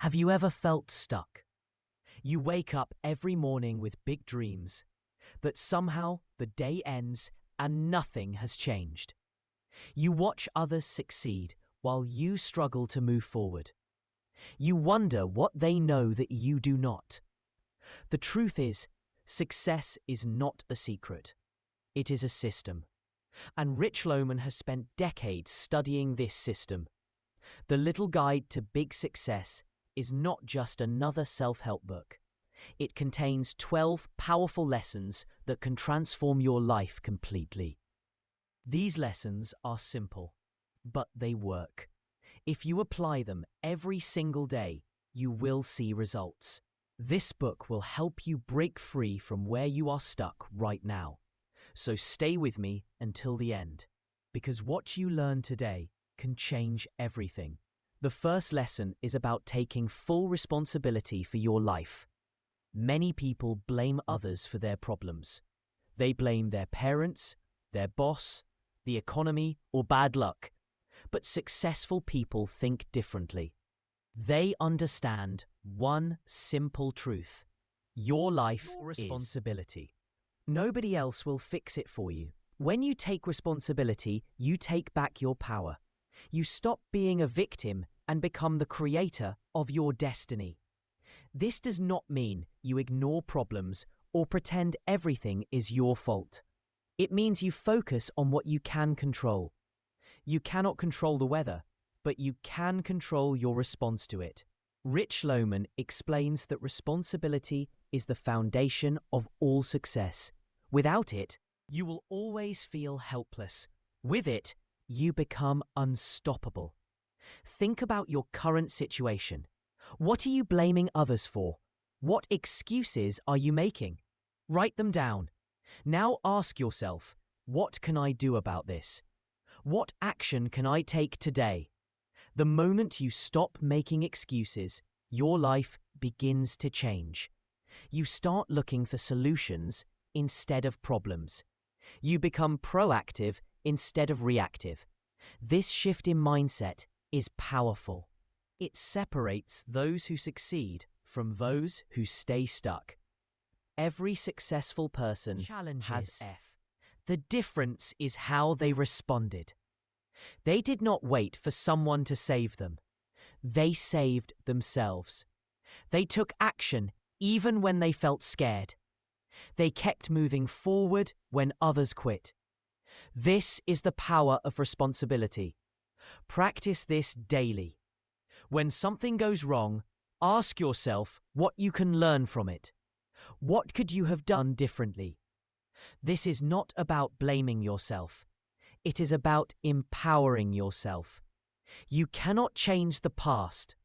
Have you ever felt stuck? You wake up every morning with big dreams, but somehow the day ends and nothing has changed. You watch others succeed while you struggle to move forward. You wonder what they know that you do not. The truth is, success is not a secret. It is a system. And Rich Lohman has spent decades studying this system. The Little Guide to Big Success is not just another self-help book. It contains 12 powerful lessons that can transform your life completely. These lessons are simple, but they work. If you apply them every single day, you will see results. This book will help you break free from where you are stuck right now. So stay with me until the end, because what you learn today can change everything. The first lesson is about taking full responsibility for your life. Many people blame others for their problems. They blame their parents, their boss, the economy, or bad luck. But successful people think differently. They understand one simple truth. Your life is responsibility. Nobody else will fix it for you. When you take responsibility, you take back your power. You stop being a victim and become the creator of your destiny. This does not mean you ignore problems or pretend everything is your fault. It means you focus on what you can control. You cannot control the weather, but you can control your response to it. Rich Lohman explains that responsibility is the foundation of all success. Without it, you will always feel helpless. With it, you become unstoppable. Think about your current situation. What are you blaming others for? What excuses are you making? Write them down. Now ask yourself, what can I do about this? What action can I take today? The moment you stop making excuses, your life begins to change. You start looking for solutions instead of problems. You become proactive instead of reactive. This shift in mindset is powerful. It separates those who succeed from those who stay stuck. Every successful person has F. The difference is how they responded. They did not wait for someone to save them. They saved themselves. They took action even when they felt scared. They kept moving forward when others quit. This is the power of responsibility. Practice this daily. When something goes wrong, ask yourself what you can learn from it. What could you have done differently? This is not about blaming yourself. It is about empowering yourself. You cannot change the past,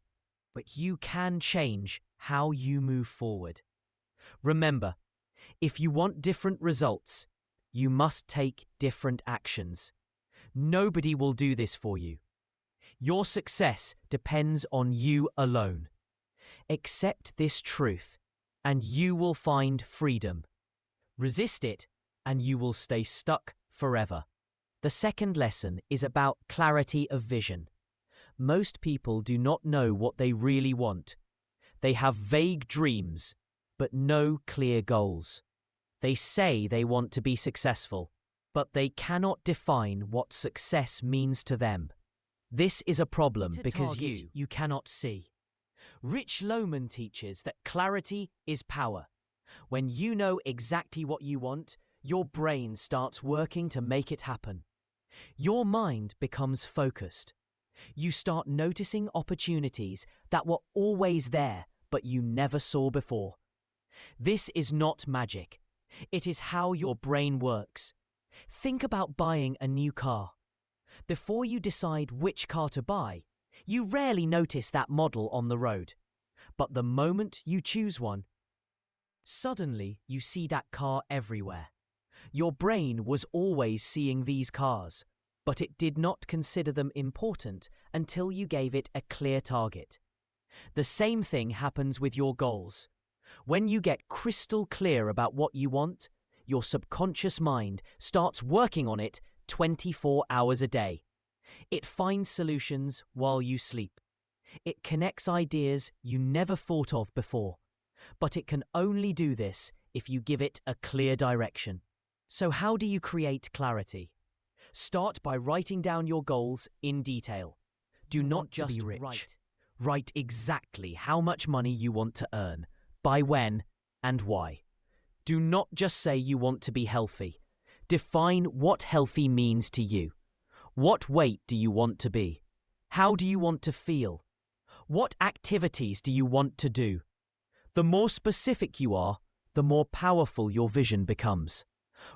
but you can change how you move forward. Remember, if you want different results, you must take different actions. Nobody will do this for you. Your success depends on you alone. Accept this truth, and you will find freedom. Resist it, and you will stay stuck forever. The second lesson is about clarity of vision. Most people do not know what they really want. They have vague dreams, but no clear goals. They say they want to be successful, but they cannot define what success means to them. This is a problem because you cannot see. Rich Lohman teaches that clarity is power. When you know exactly what you want, your brain starts working to make it happen. Your mind becomes focused. You start noticing opportunities that were always there, but you never saw before. This is not magic. It is how your brain works. Think about buying a new car. Before you decide which car to buy, you rarely notice that model on the road. But the moment you choose one, suddenly you see that car everywhere. Your brain was always seeing these cars, but it did not consider them important until you gave it a clear target. The same thing happens with your goals. When you get crystal clear about what you want, your subconscious mind starts working on it 24 hours a day. It finds solutions while you sleep. It connects ideas you never thought of before, but it can only do this if you give it a clear direction. So how do you create clarity? Start by writing down your goals in detail. Do not just be rich. Write exactly how much money you want to earn, by when, and why. Do not just say you want to be healthy. Define what healthy means to you. What weight do you want to be? How do you want to feel? What activities do you want to do? The more specific you are, the more powerful your vision becomes.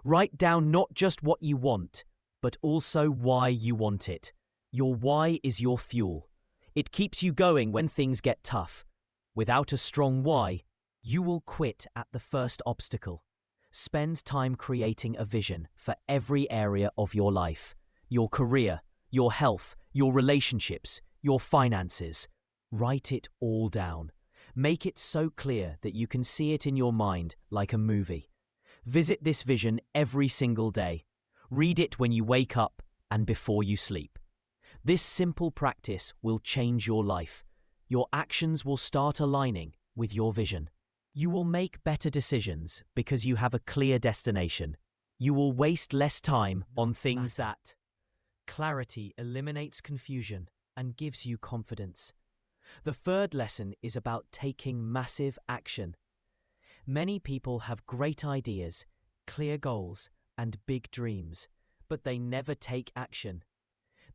Write down not just what you want, but also why you want it. Your why is your fuel. It keeps you going when things get tough. Without a strong why, you will quit at the first obstacle. Spend time creating a vision for every area of your life. Your career, your health, your relationships, your finances. Write it all down. Make it so clear that you can see it in your mind like a movie. Visit this vision every single day. Read it when you wake up and before you sleep. This simple practice will change your life. Your actions will start aligning with your vision. You will make better decisions because you have a clear destination. You will waste less time on things that. Clarity eliminates confusion and gives you confidence. The third lesson is about taking massive action. Many people have great ideas, clear goals, and big dreams, but they never take action.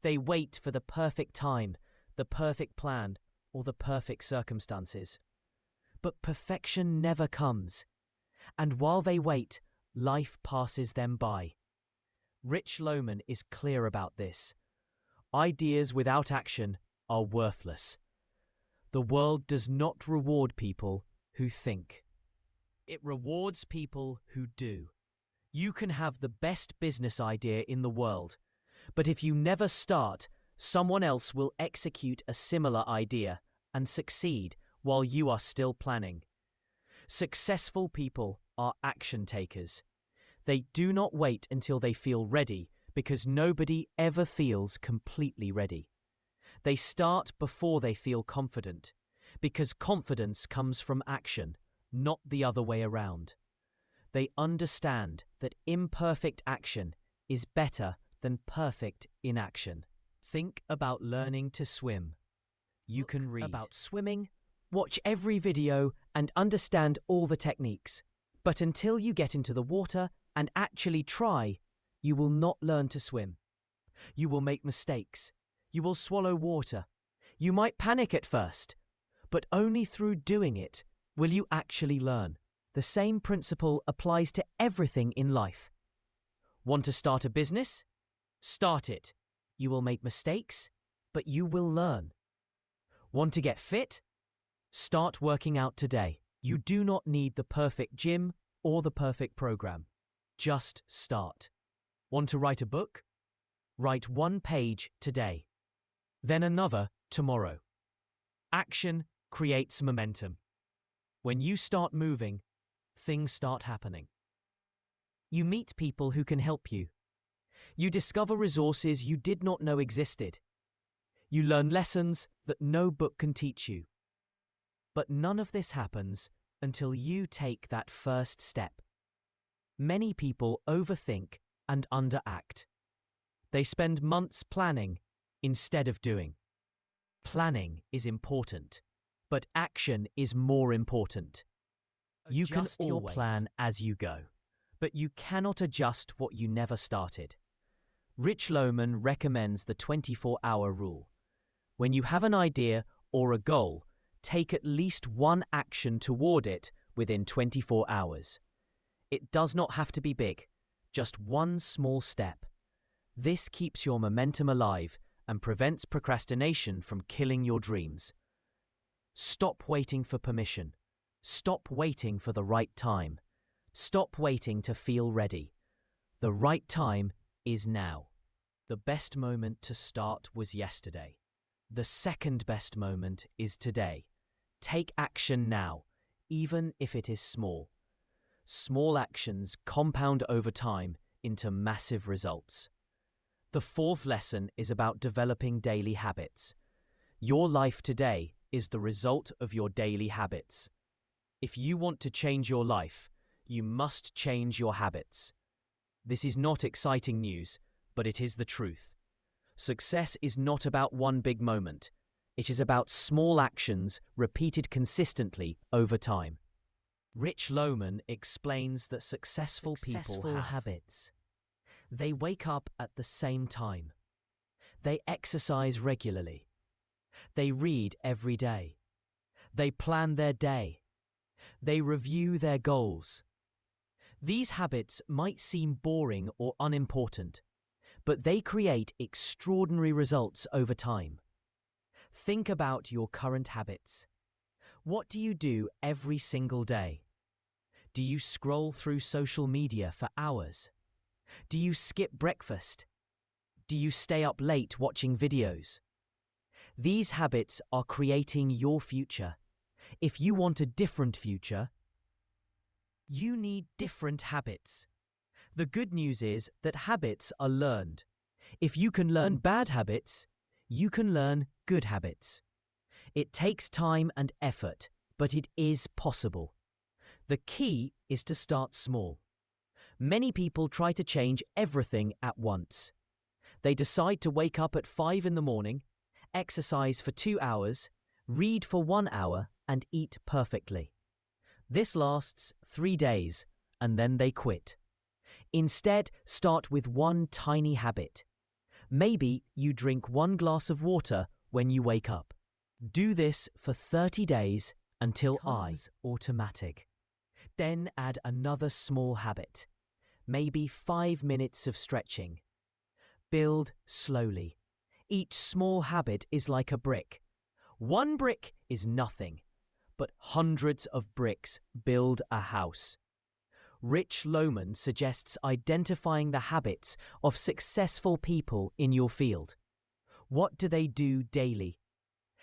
They wait for the perfect time, the perfect plan, or the perfect circumstances. But perfection never comes. And while they wait, life passes them by. Rich Lohman is clear about this. Ideas without action are worthless. The world does not reward people who think. It rewards people who do. You can have the best business idea in the world, but if you never start, someone else will execute a similar idea and succeed while you are still planning. Successful people are action takers. They do not wait until they feel ready because nobody ever feels completely ready. They start before they feel confident because confidence comes from action, not the other way around. They understand that imperfect action is better than perfect inaction. Think about learning to swim. You can read about swimming, watch every video, and understand all the techniques. But until you get into the water and actually try, you will not learn to swim. You will make mistakes. You will swallow water. You might panic at first, but only through doing it will you actually learn. The same principle applies to everything in life. Want to start a business? Start it. You will make mistakes, but you will learn. Want to get fit? Start working out today. You do not need the perfect gym or the perfect program. Just start. Want to write a book? Write 1 page today, then another tomorrow. Action creates momentum. When you start moving, things start happening. You meet people who can help you. You discover resources you did not know existed. You learn lessons that no book can teach you. But none of this happens until you take that first step. Many people overthink and underact. They spend months planning instead of doing. Planning is important, but action is more important. You can always plan as you go, but you cannot adjust what you never started. Rich Lohman recommends the 24-hour rule. When you have an idea or a goal, take at least one action toward it within 24 hours. It does not have to be big, just one small step. This keeps your momentum alive and prevents procrastination from killing your dreams. Stop waiting for permission. Stop waiting for the right time. Stop waiting to feel ready. The right time is now. The best moment to start was yesterday. The second best moment is today. Take action now, even if it is small. Small actions compound over time into massive results. The fourth lesson is about developing daily habits. Your life today is the result of your daily habits. If you want to change your life, you must change your habits. This is not exciting news, but it is the truth. Success is not about one big moment. It is about small actions repeated consistently over time. Rich Lohman explains that successful people have habits. They wake up at the same time. They exercise regularly. They read every day. They plan their day. They review their goals. These habits might seem boring or unimportant, but they create extraordinary results over time. Think about your current habits. What do you do every single day? Do you scroll through social media for hours? Do you skip breakfast? Do you stay up late watching videos? These habits are creating your future. If you want a different future, you need different habits. The good news is that habits are learned. If you can learn bad habits, you can learn good habits. It takes time and effort, but it is possible. The key is to start small. Many people try to change everything at once. They decide to wake up at 5 in the morning, exercise for 2 hours, read for 1 hour, and eat perfectly. This lasts 3 days, and then they quit. Instead, start with one tiny habit. Maybe you drink 1 glass of water when you wake up. Do this for 30 days until it's automatic. Then add another small habit, maybe 5 minutes of stretching. Build slowly. Each small habit is like a brick. 1 brick is nothing, but hundreds of bricks build a house. Rich Lohman suggests identifying the habits of successful people in your field. What do they do daily?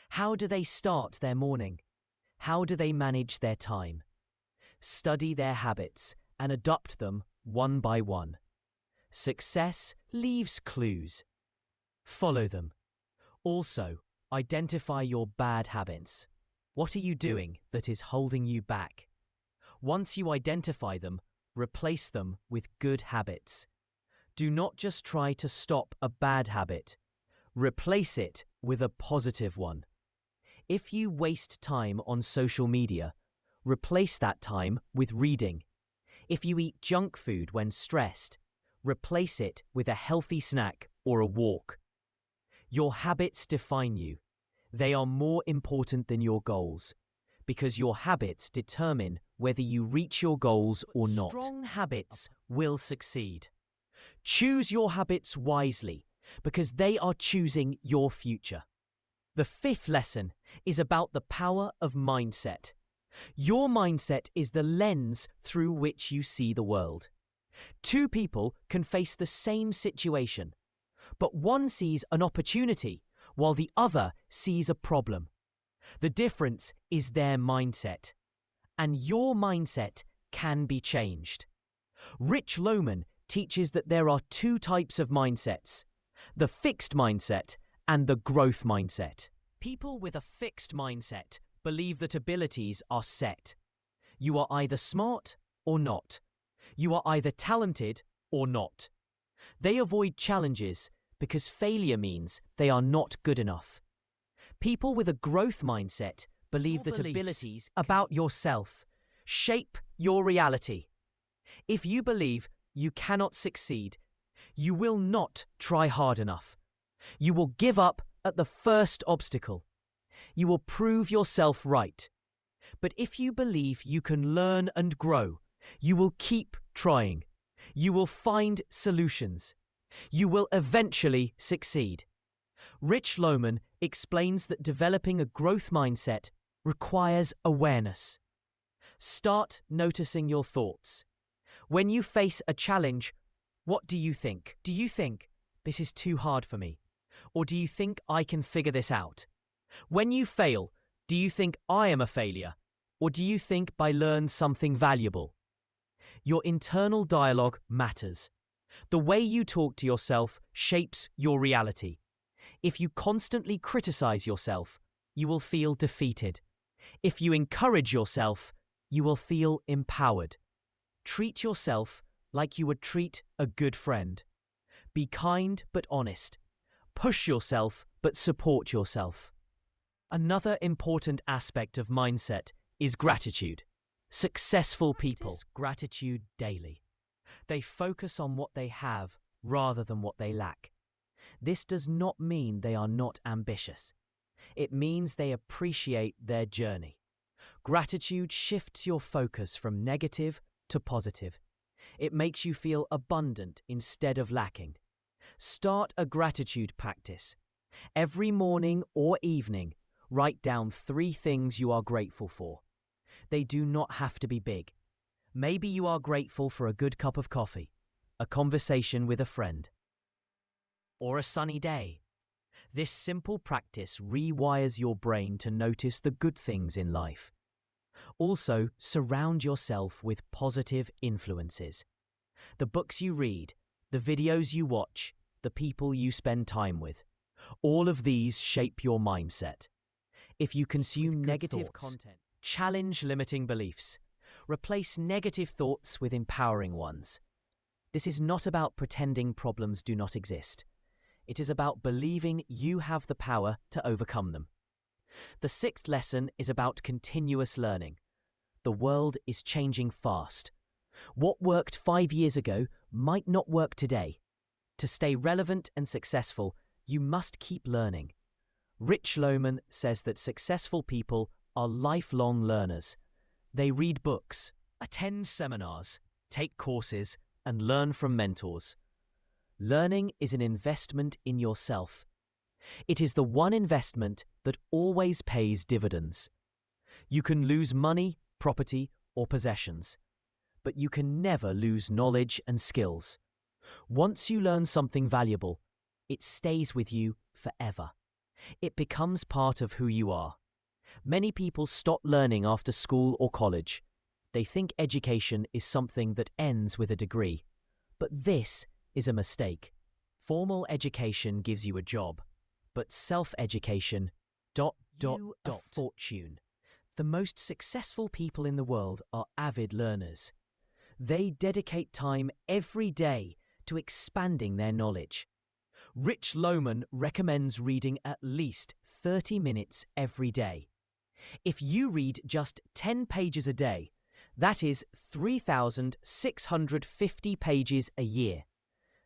How do they start their morning? How do they manage their time? Study their habits and adopt them one by one. Success leaves clues. Follow them. Also, identify your bad habits. What are you doing that is holding you back? Once you identify them, replace them with good habits. Do not just try to stop a bad habit. Replace it with a positive one. If you waste time on social media, replace that time with reading. If you eat junk food when stressed, replace it with a healthy snack or a walk. Your habits define you. They are more important than your goals, because your habits determine whether you reach your goals or not. Strong habits will succeed. Choose your habits wisely, because they are choosing your future. The 5th lesson is about the power of mindset. Your mindset is the lens through which you see the world. 2 people can face the same situation, but one sees an opportunity while the other sees a problem. The difference is their mindset, and your mindset can be changed. Rich Lohman teaches that there are 2 types of mindsets: the fixed mindset and the growth mindset. People with a fixed mindset believe that abilities are set. You are either smart or not. You are either talented or not. They avoid challenges because failure means they are not good enough. People with a growth mindset believe that abilities about yourself shape your reality. If you believe you cannot succeed, you will not try hard enough. You will give up at the first obstacle. You will prove yourself right. But if you believe you can learn and grow, you will keep trying. You will find solutions. You will eventually succeed. Rich Lohman explains that developing a growth mindset requires awareness. Start noticing your thoughts. When you face a challenge, what do you think? Do you think, this is too hard for me? Or do you think I can figure this out? When you fail, do you think I am a failure? Or do you think I learned something valuable? Your internal dialogue matters. The way you talk to yourself shapes your reality. If you constantly criticize yourself, you will feel defeated. If you encourage yourself, you will feel empowered. Treat yourself like you would treat a good friend. Be kind but honest. Push yourself but support yourself. Another important aspect of mindset is gratitude. Successful people practice gratitude daily. They focus on what they have rather than what they lack. This does not mean they are not ambitious. It means they appreciate their journey. Gratitude shifts your focus from negative to positive. It makes you feel abundant instead of lacking. Start a gratitude practice. Every morning or evening, write down 3 things you are grateful for. They do not have to be big. Maybe you are grateful for a good cup of coffee, a conversation with a friend, or a sunny day. This simple practice rewires your brain to notice the good things in life. Also, surround yourself with positive influences. The books you read, the videos you watch, the people you spend time with, all of these shape your mindset. If you consume negative content, challenge limiting beliefs. Replace negative thoughts with empowering ones. This is not about pretending problems do not exist. It is about believing you have the power to overcome them. The 6th lesson is about continuous learning. The world is changing fast. What worked 5 years ago might not work today. To stay relevant and successful, you must keep learning. Rich Lohman says that successful people are lifelong learners. They read books, attend seminars, take courses, and learn from mentors. Learning is an investment in yourself. It is the one investment that always pays dividends. You can lose money, property, or possessions, but you can never lose knowledge and skills. Once you learn something valuable, it stays with you forever. It becomes part of who you are. Many people stop learning after school or college. They think education is something that ends with a degree. But this is a mistake. Formal education gives you a job, but self-education, a fortune. The most successful people in the world are avid learners. They dedicate time every day to expanding their knowledge. Rich Lohman recommends reading at least 30 minutes every day. If you read just 10 pages a day, that is 3,650 pages a year.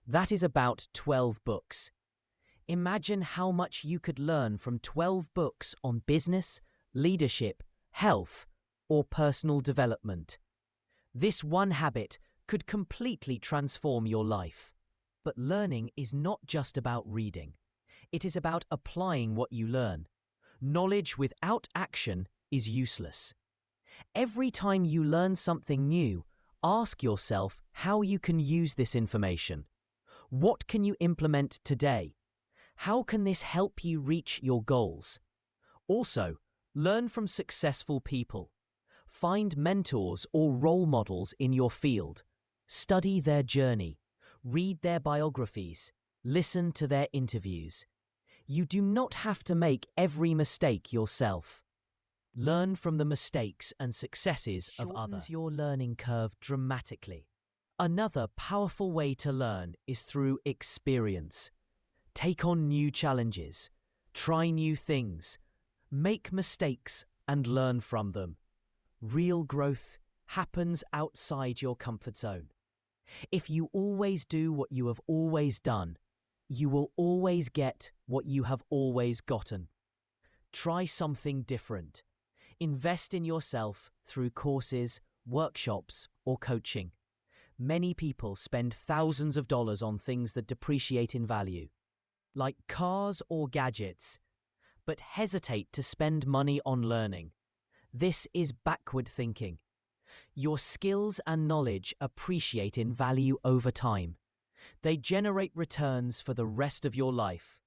That is about 12 books. Imagine how much you could learn from 12 books on business, leadership, health, or personal development. This one habit could completely transform your life. But learning is not just about reading. It is about applying what you learn. Knowledge without action is useless. Every time you learn something new, ask yourself how you can use this information. What can you implement today? How can this help you reach your goals? Also, learn from successful people. Find mentors or role models in your field. Study their journey. Read their biographies. Listen to their interviews. You do not have to make every mistake yourself. Learn from the mistakes and successes of others. Shortens your learning curve dramatically. Another powerful way to learn is through experience. Take on new challenges. Try new things. Make mistakes and learn from them. Real growth happens outside your comfort zone. If you always do what you have always done, you will always get what you have always gotten. Try something different. Invest in yourself through courses, workshops, or coaching. Many people spend thousands of dollars on things that depreciate in value, like cars or gadgets, but hesitate to spend money on learning. This is backward thinking. Your skills and knowledge appreciate in value over time. They generate returns for the rest of your life.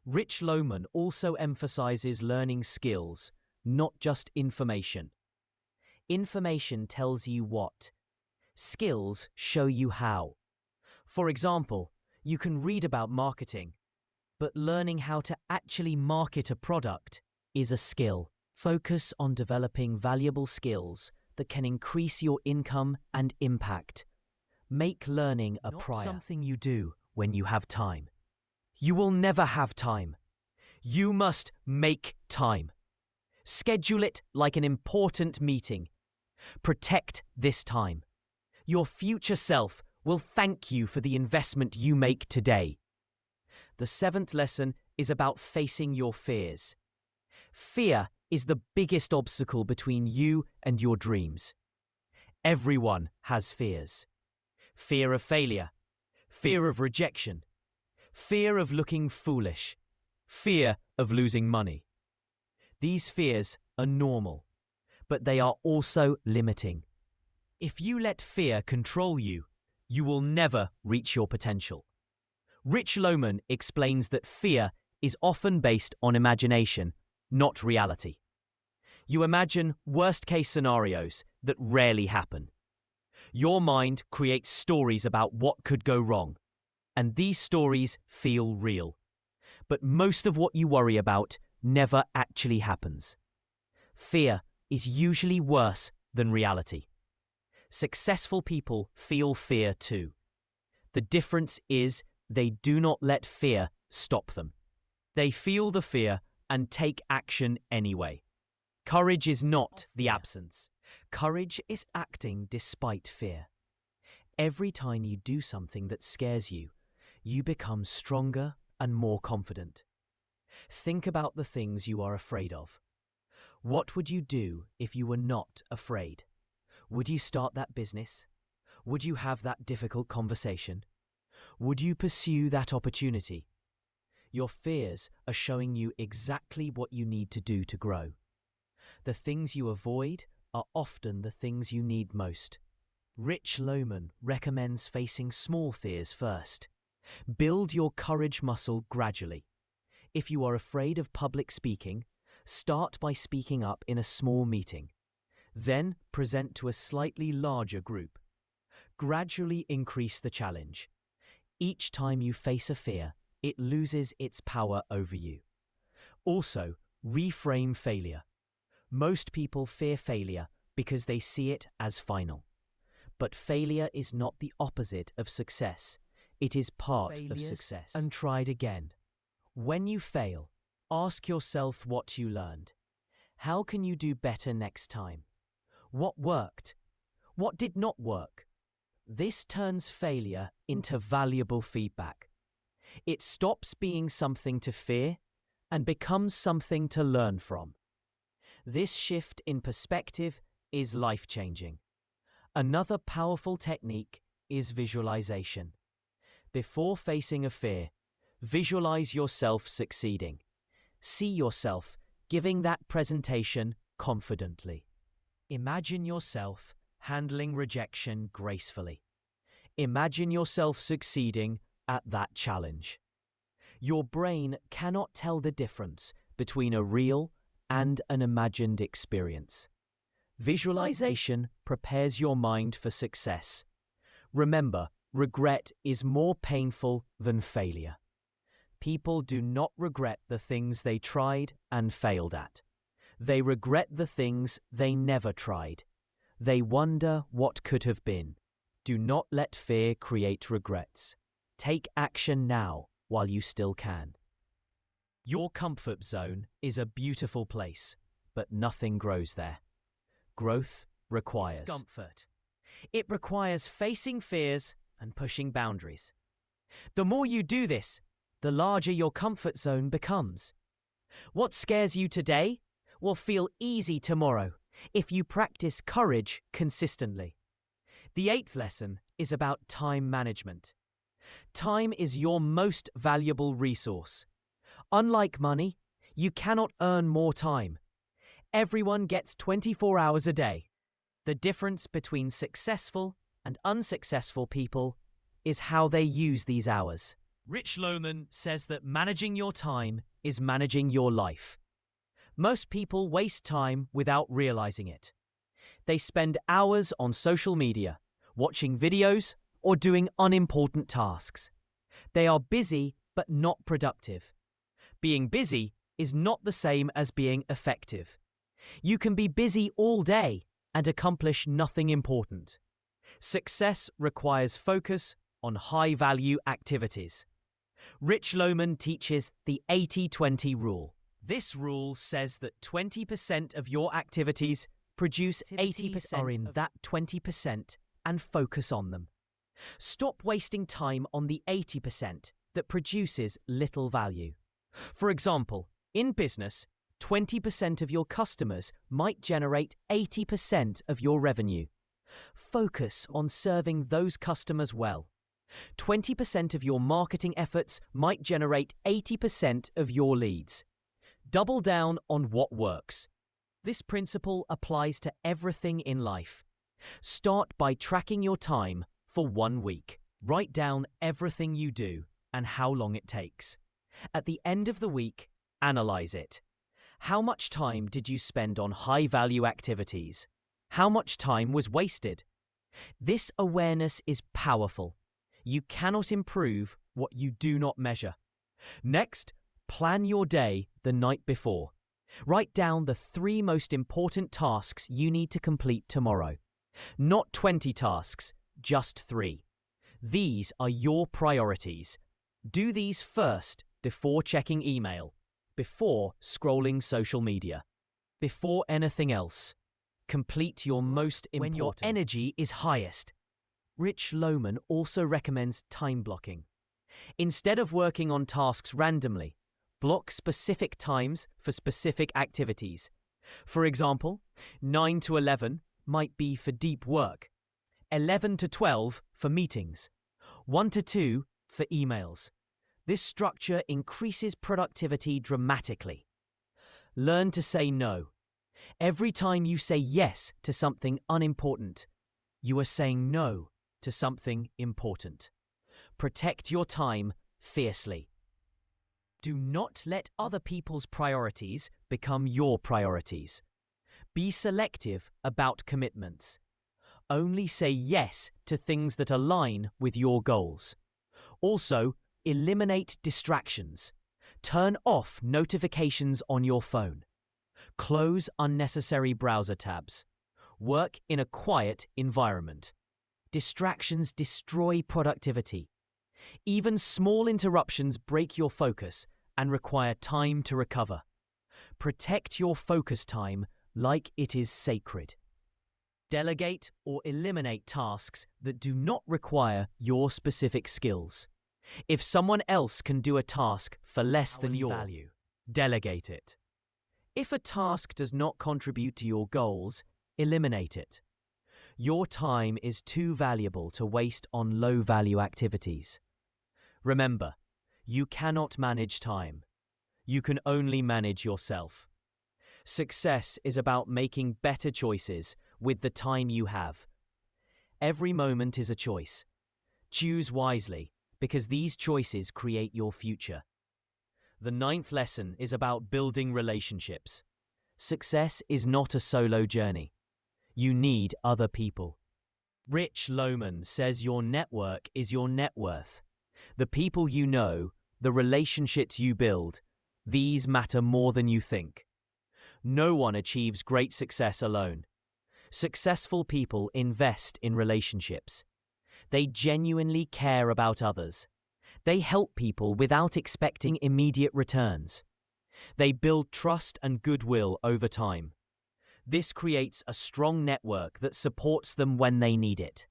Rich Lohman also emphasizes learning skills, not just information. Information tells you what. Skills show you how. For example, you can read about marketing, But learning how to actually market a product is a skill. Focus on developing valuable skills that can increase your income and impact. Make learning a priority, not something you do when you have time. You will never have time. You must make time. Schedule it like an important meeting. Protect this time. Your future self will thank you for the investment you make today. The seventh lesson is about facing your fears. Fear is the biggest obstacle between you and your dreams. Everyone has fears. Fear of failure, fear of rejection, fear of looking foolish, fear of losing money. These fears are normal, but they are also limiting. If you let fear control you, you will never reach your potential. Rich Lohman explains that fear is often based on imagination, not reality. You imagine worst-case scenarios that rarely happen. Your mind creates stories about what could go wrong, and these stories feel real. But most of what you worry about never actually happens. Fear is usually worse than reality. Successful people feel fear too. The difference is they do not let fear stop them. They feel the fear and take action anyway. Courage is not the absence. Courage is acting despite fear. Every time you do something that scares you, you become stronger and more confident. Think about the things you are afraid of. What would you do if you were not afraid? Would you start that business? Would you have that difficult conversation? Would you pursue that opportunity? Your fears are showing you exactly what you need to do to grow. The things you avoid are often the things you need most. Rich Lohman recommends facing small fears first. Build your courage muscle gradually. If you are afraid of public speaking, start by speaking up in a small meeting. Then present to a slightly larger group. Gradually increase the challenge. Each time you face a fear, it loses its power over you. Also, reframe failure. Most people fear failure because they see it as final. But failure is not the opposite of success. It is part of success. And try it again. When you fail, ask yourself what you learned. How can you do better next time? What worked? What did not work? This turns failure into valuable feedback. It stops being something to fear and becomes something to learn from. This shift in perspective is life-changing. Another powerful technique is visualization. Before facing a fear, visualize yourself succeeding. See yourself giving that presentation confidently. Imagine yourself handling rejection gracefully. Imagine yourself succeeding at that challenge. Your brain cannot tell the difference between a real and an imagined experience. Visualization prepares your mind for success. Remember, regret is more painful than failure. People do not regret the things they tried and failed at. They regret the things they never tried. They wonder what could have been. Do not let fear create regrets. Take action now while you still can. Your comfort zone is a beautiful place, but nothing grows there. Growth requires discomfort. It requires facing fears and pushing boundaries. The more you do this, the larger your comfort zone becomes. What scares you today will feel easy tomorrow if you practice courage consistently. The eighth lesson is about time management. Time is your most valuable resource. Unlike money, you cannot earn more time. Everyone gets 24 hours a day. The difference between successful and unsuccessful people is how they use these hours. Rich Lohman says that managing your time is managing your life. Most people waste time without realizing it. They spend hours on social media, watching videos, or doing unimportant tasks. They are busy but not productive. Being busy is not the same as being effective. You can be busy all day and accomplish nothing important. Success requires focus on high-value activities. Rich Lohman teaches the 80-20 rule. This rule says that 20% of your activities produce 80% are in that 20% and focus on them. Stop wasting time on the 80% that produces little value. For example, in business, 20% of your customers might generate 80% of your revenue. Focus on serving those customers well. 20% of your marketing efforts might generate 80% of your leads. Double down on what works. This principle applies to everything in life. Start by tracking your time for 1 week. Write down everything you do and how long it takes. At the end of the week, analyze it. How much time did you spend on high-value activities? How much time was wasted? This awareness is powerful. You cannot improve what you do not measure. Next, plan your day the night before. Write down the 3 most important tasks you need to complete tomorrow. Not 20 tasks, just 3. These are your priorities. Do these first before checking email, before scrolling social media, before anything else. Complete your most important. When your energy is highest. Rich Lohman also recommends time blocking. Instead of working on tasks randomly, block specific times for specific activities. For example, 9 to 11 might be for deep work, 11 to 12 for meetings, 1 to 2 for emails. This structure increases productivity dramatically. Learn to say no. Every time you say yes to something unimportant, you are saying no to something important. Protect your time fiercely. Do not let other people's priorities become your priorities. Be selective about commitments. Only say yes to things that align with your goals. Also, eliminate distractions. Turn off notifications on your phone. Close unnecessary browser tabs. Work in a quiet environment. Distractions destroy productivity. Even small interruptions break your focus and require time to recover. Protect your focus time like it is sacred. Delegate or eliminate tasks that do not require your specific skills. If someone else can do a task for less than your value, delegate it. If a task does not contribute to your goals, eliminate it. Your time is too valuable to waste on low-value activities. Remember, you cannot manage time. You can only manage yourself. Success is about making better choices with the time you have. Every moment is a choice. Choose wisely, because these choices create your future. The 9th lesson is about building relationships. Success is not a solo journey. You need other people. Rich Lohman says your network is your net worth. The people you know, the relationships you build, these matter more than you think. No one achieves great success alone. Successful people invest in relationships. They genuinely care about others. They help people without expecting immediate returns. They build trust and goodwill over time. This creates a strong network that supports them when they need it.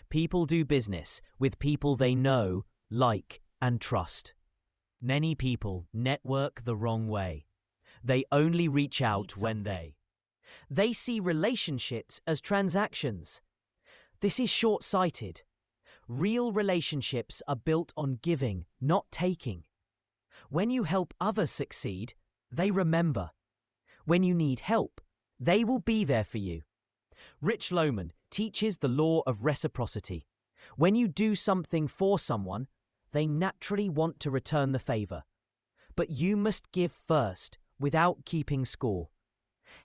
People do business with people they know, like, and trust. Many people network the wrong way. They only reach out when they see relationships as transactions. This is short-sighted. Real relationships are built on giving, not taking. When you help others succeed, they remember. When you need help, they will be there for you. Rich Lohman teaches the law of reciprocity. When you do something for someone, they naturally want to return the favor. But you must give first, without keeping score.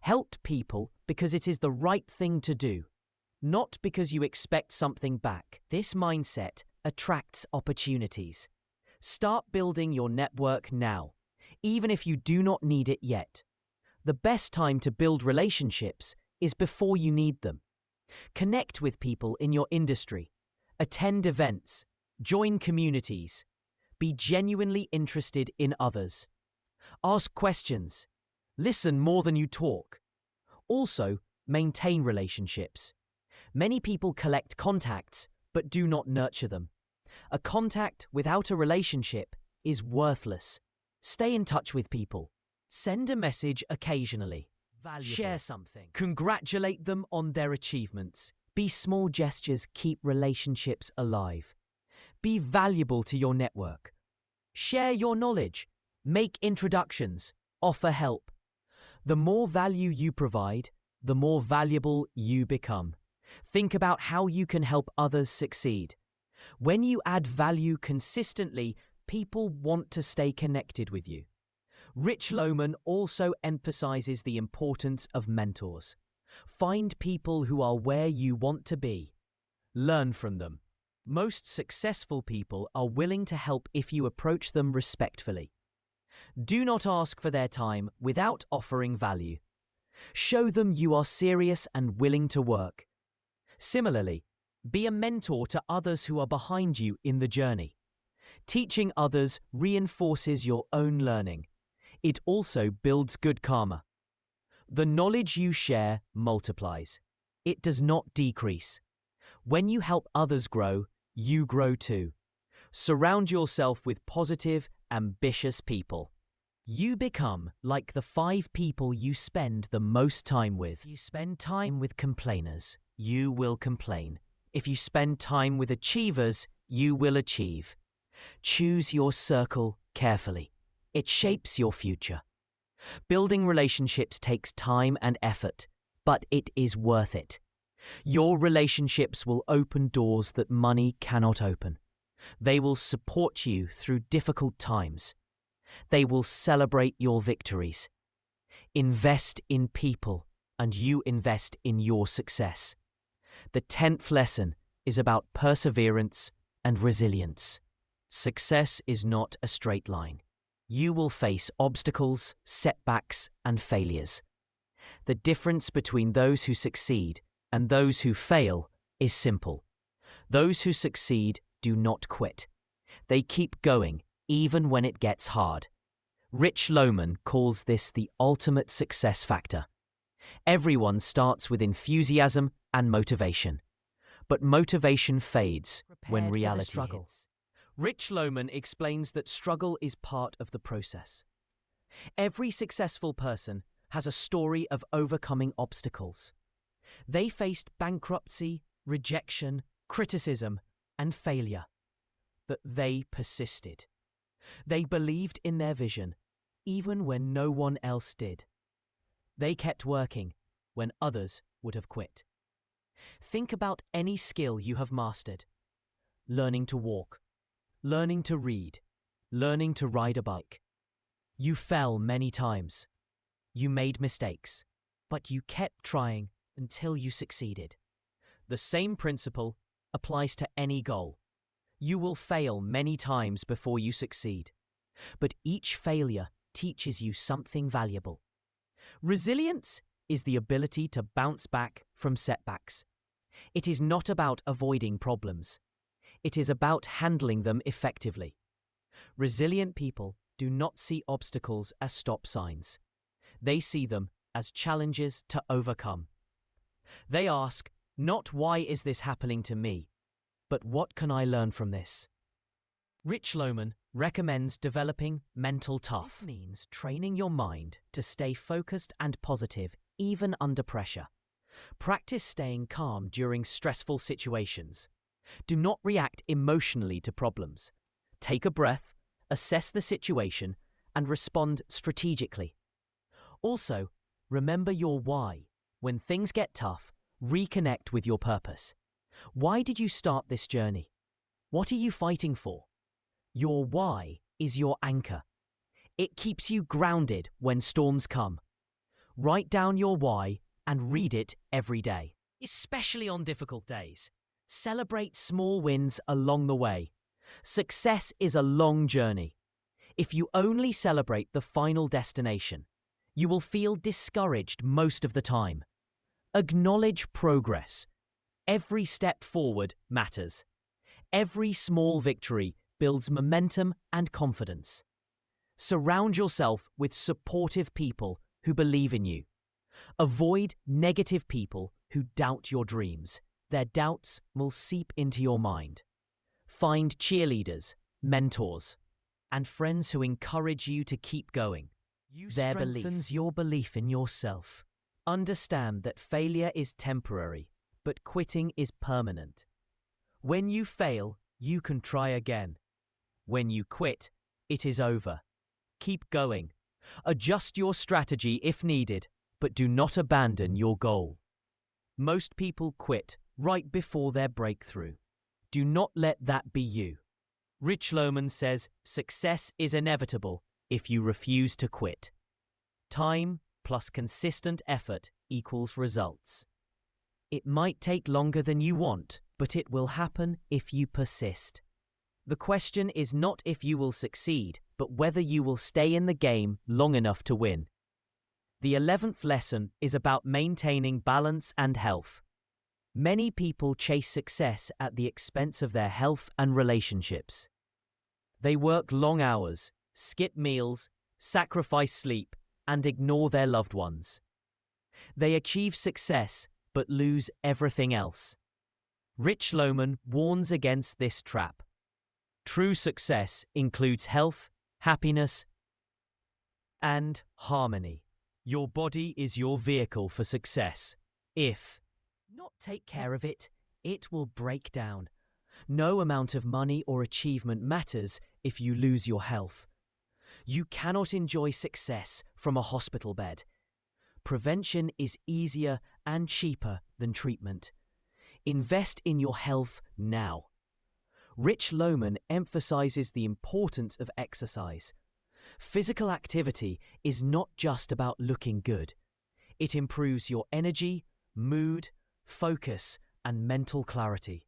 Help people because it is the right thing to do, not because you expect something back. This mindset attracts opportunities. Start building your network now, even if you do not need it yet. The best time to build relationships is before you need them. Connect with people in your industry. Attend events. Join communities. Be genuinely interested in others. Ask questions. Listen more than you talk. Also, maintain relationships. Many people collect contacts but do not nurture them. A contact without a relationship is worthless. Stay in touch with people. Send a message occasionally. Share something. Congratulate them on their achievements. Be small gestures keep relationships alive. Be valuable to your network. Share your knowledge. Make introductions. Offer help. The more value you provide, the more valuable you become. Think about how you can help others succeed. When you add value consistently, people want to stay connected with you. Rich Lohman also emphasizes the importance of mentors. Find people who are where you want to be. Learn from them. Most successful people are willing to help if you approach them respectfully. Do not ask for their time without offering value. Show them you are serious and willing to work. Similarly, be a mentor to others who are behind you in the journey. Teaching others reinforces your own learning. It also builds good karma. The knowledge you share multiplies. It does not decrease. When you help others grow, you grow too. Surround yourself with positive, ambitious people. You become like the 5 people you spend the most time with. If you spend time with complainers, you will complain. If you spend time with achievers, you will achieve. Choose your circle carefully. It shapes your future. Building relationships takes time and effort, but it is worth it. Your relationships will open doors that money cannot open. They will support you through difficult times. They will celebrate your victories. Invest in people, and you invest in your success. The 10th lesson is about perseverance and resilience. Success is not a straight line. You will face obstacles, setbacks, and failures. The difference between those who succeed and those who fail is simple. Those who succeed do not quit. They keep going even when it gets hard. Rich Lohman calls this the ultimate success factor. Everyone starts with enthusiasm and motivation, but motivation fades when reality hits. Rich Lohman explains that struggle is part of the process. Every successful person has a story of overcoming obstacles. They faced bankruptcy, rejection, criticism, and failure. But they persisted. They believed in their vision, even when no one else did. They kept working when others would have quit. Think about any skill you have mastered. Learning to walk, learning to read, learning to ride a bike. You fell many times. You made mistakes, but you kept trying until you succeeded. The same principle applies to any goal. You will fail many times before you succeed, but each failure teaches you something valuable. Resilience is the ability to bounce back from setbacks. It is not about avoiding problems. It is about handling them effectively. Resilient people do not see obstacles as stop signs. They see them as challenges to overcome. They ask, not why is this happening to me, but what can I learn from this? Rich Lohman recommends developing mental tough. This means training your mind to stay focused and positive even under pressure. Practice staying calm during stressful situations. Do not react emotionally to problems. Take a breath, assess the situation, and respond strategically. Also, remember your why. When things get tough, reconnect with your purpose. Why did you start this journey? What are you fighting for? Your why is your anchor. It keeps you grounded when storms come. Write down your why and read it every day, especially on difficult days. Celebrate small wins along the way. Success is a long journey. If you only celebrate the final destination, you will feel discouraged most of the time. Acknowledge progress. Every step forward matters. Every small victory builds momentum and confidence. Surround yourself with supportive people who believe in you. Avoid negative people who doubt your dreams. Their doubts will seep into your mind. Find cheerleaders, mentors, and friends who encourage you to keep going. Their strengthens your belief in yourself. Understand that failure is temporary, but quitting is permanent. When you fail, you can try again. When you quit, it is over. Keep going. Adjust your strategy if needed, but do not abandon your goal. Most people quit right before their breakthrough. Do not let that be you. Rich Lohman says success is inevitable if you refuse to quit. Time plus consistent effort equals results. It might take longer than you want, but it will happen if you persist. The question is not if you will succeed, but whether you will stay in the game long enough to win. The 11th lesson is about maintaining balance and health. Many people chase success at the expense of their health and relationships. They work long hours, skip meals, sacrifice sleep, and ignore their loved ones. They achieve success but lose everything else. Rich Lohman warns against this trap. True success includes health, happiness, and harmony. Your body is your vehicle for success. If not take care of it, it will break down. No amount of money or achievement matters if you lose your health. You cannot enjoy success from a hospital bed. Prevention is easier and cheaper than treatment. Invest in your health now. Rich Lohman emphasizes the importance of exercise. Physical activity is not just about looking good. It improves your energy, mood, focus, and mental clarity.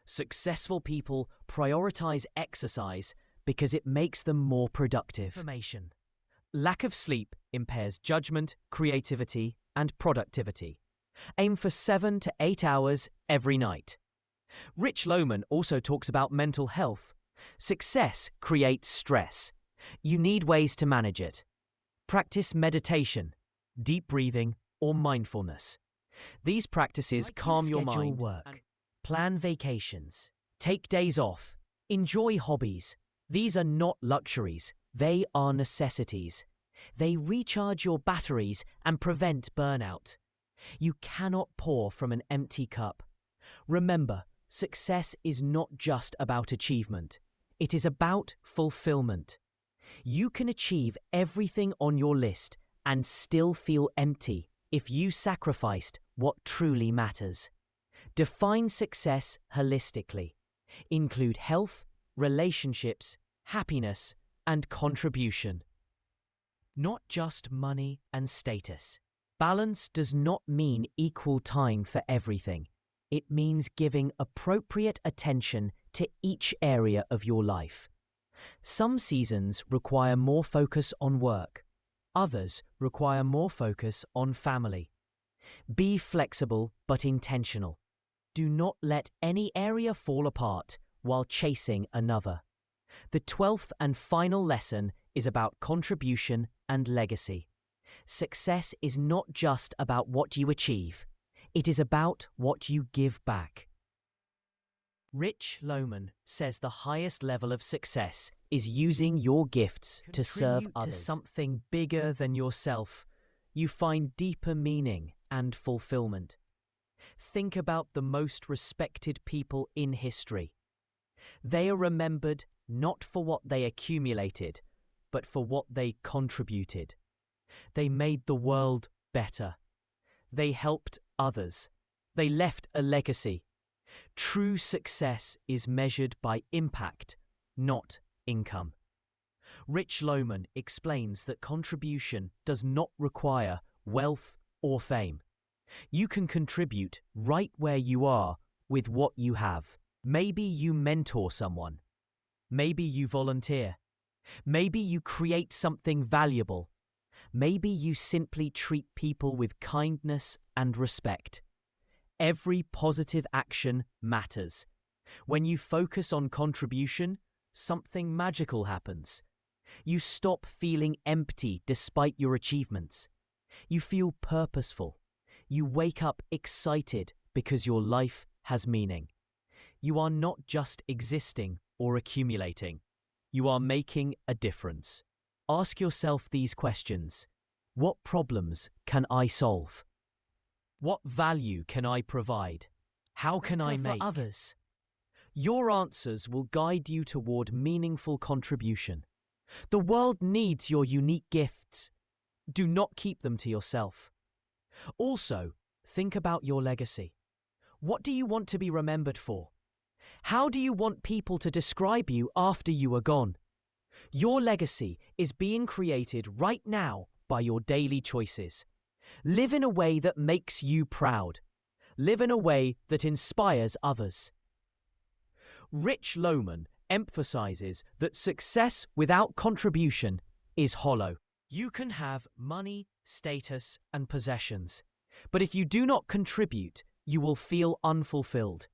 Successful people prioritize exercise because it makes them more productive. Information. Lack of sleep impairs judgment, creativity, and productivity. Aim for 7 to 8 hours every night. Rich Lohman also talks about mental health. Success creates stress. You need ways to manage it. Practice meditation, deep breathing, or mindfulness. These practices calm your mind. Work. Plan vacations. Take days off. Enjoy hobbies. These are not luxuries. They are necessities. They recharge your batteries and prevent burnout. You cannot pour from an empty cup. Remember, success is not just about achievement. It is about fulfillment. You can achieve everything on your list and still feel empty if you sacrificed what truly matters. Define success holistically. Include health, relationships, happiness, and contribution. Not just money and status. Balance does not mean equal time for everything. It means giving appropriate attention to each area of your life. Some seasons require more focus on work. Others require more focus on family. Be flexible but intentional. Do not let any area fall apart while chasing another. The 12th and final lesson is about contribution and legacy. Success is not just about what you achieve. It is about what you give back. Rich Lohman says the highest level of success is using your gifts to serve others. To something bigger than yourself, you find deeper meaning and fulfillment. Think about the most respected people in history. They are remembered not for what they accumulated, but for what they contributed. They made the world better. They helped others. They left a legacy. True success is measured by impact, not income. Rich Lohman explains that contribution does not require wealth or fame. You can contribute right where you are with what you have. Maybe you mentor someone, Maybe you volunteer. Maybe you create something valuable. Maybe you simply treat people with kindness and respect. Every positive action matters. When you focus on contribution, something magical happens. You stop feeling empty despite your achievements. You feel purposeful. You wake up excited because your life has meaning. You are not just existing or accumulating. You are making a difference. Ask yourself these questions. What problems can I solve? What value can I provide? How can I make others? Your answers will guide you toward meaningful contribution. The world needs your unique gifts. Do not keep them to yourself. Also, think about your legacy. What do you want to be remembered for? How do you want people to describe you after you are gone? Your legacy is being created right now by your daily choices. Live in a way that makes you proud. Live in a way that inspires others. Rich Lohman emphasizes that success without contribution is hollow. You can have money, status, and possessions, but if you do not contribute, you will feel unfulfilled.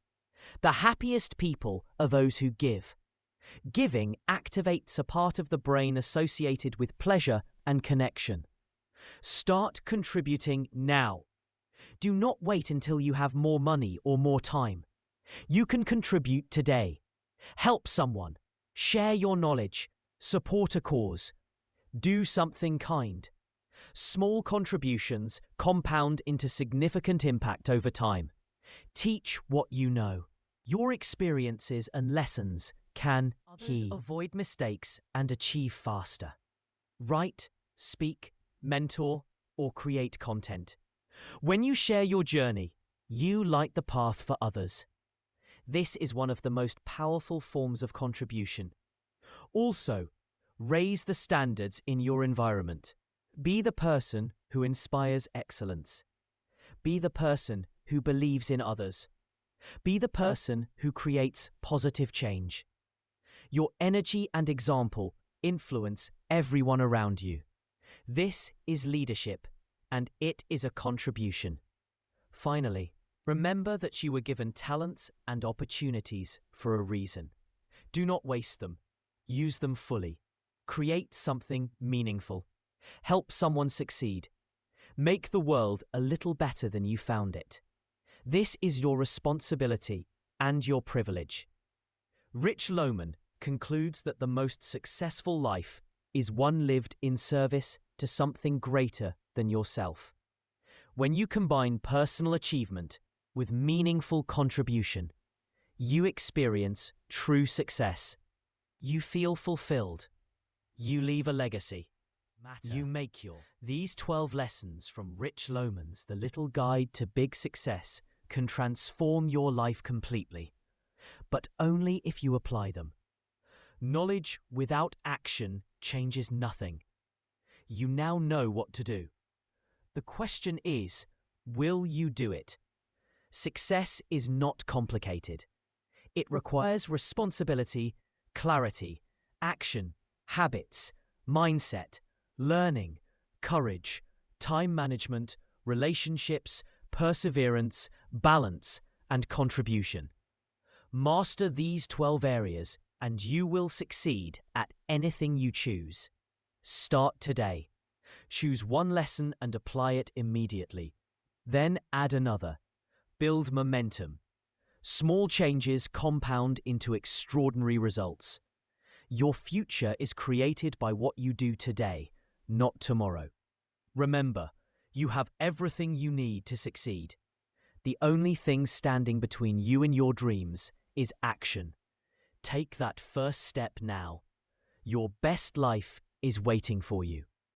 The happiest people are those who give. Giving activates a part of the brain associated with pleasure and connection. Start contributing now. Do not wait until you have more money or more time. You can contribute today. Help someone. Share your knowledge. Support a cause. Do something kind. Small contributions compound into significant impact over time. Teach what you know. Your experiences and lessons can avoid mistakes and achieve faster. Write, speak, mentor, or create content. When you share your journey, you light the path for others. This is one of the most powerful forms of contribution. Also, raise the standards in your environment. Be the person who inspires excellence. Be the person who believes in others. Be the person who creates positive change. Your energy and example influence everyone around you. This is leadership, and it is a contribution. Finally, remember that you were given talents and opportunities for a reason. Do not waste them. Use them fully. Create something meaningful. Help someone succeed. Make the world a little better than you found it. This is your responsibility and your privilege. Rich Lohman concludes that the most successful life is one lived in service to something greater than yourself. When you combine personal achievement with meaningful contribution, you experience true success. You feel fulfilled. You leave a legacy. You make your. These 12 lessons from Rich Lohman's The Little Guide to Big Success can transform your life completely, but only if you apply them. Knowledge without action changes nothing. You now know what to do. The question is, will you do it? Success is not complicated. It requires responsibility, clarity, action, habits, mindset, learning, courage, time management, relationships, perseverance, balance, and contribution. Master these 12 areas and you will succeed at anything you choose. Start today. Choose one lesson and apply it immediately. Then add another. Build momentum. Small changes compound into extraordinary results. Your future is created by what you do today, not tomorrow. Remember, you have everything you need to succeed. The only thing standing between you and your dreams is action. Take that first step now. Your best life is waiting for you.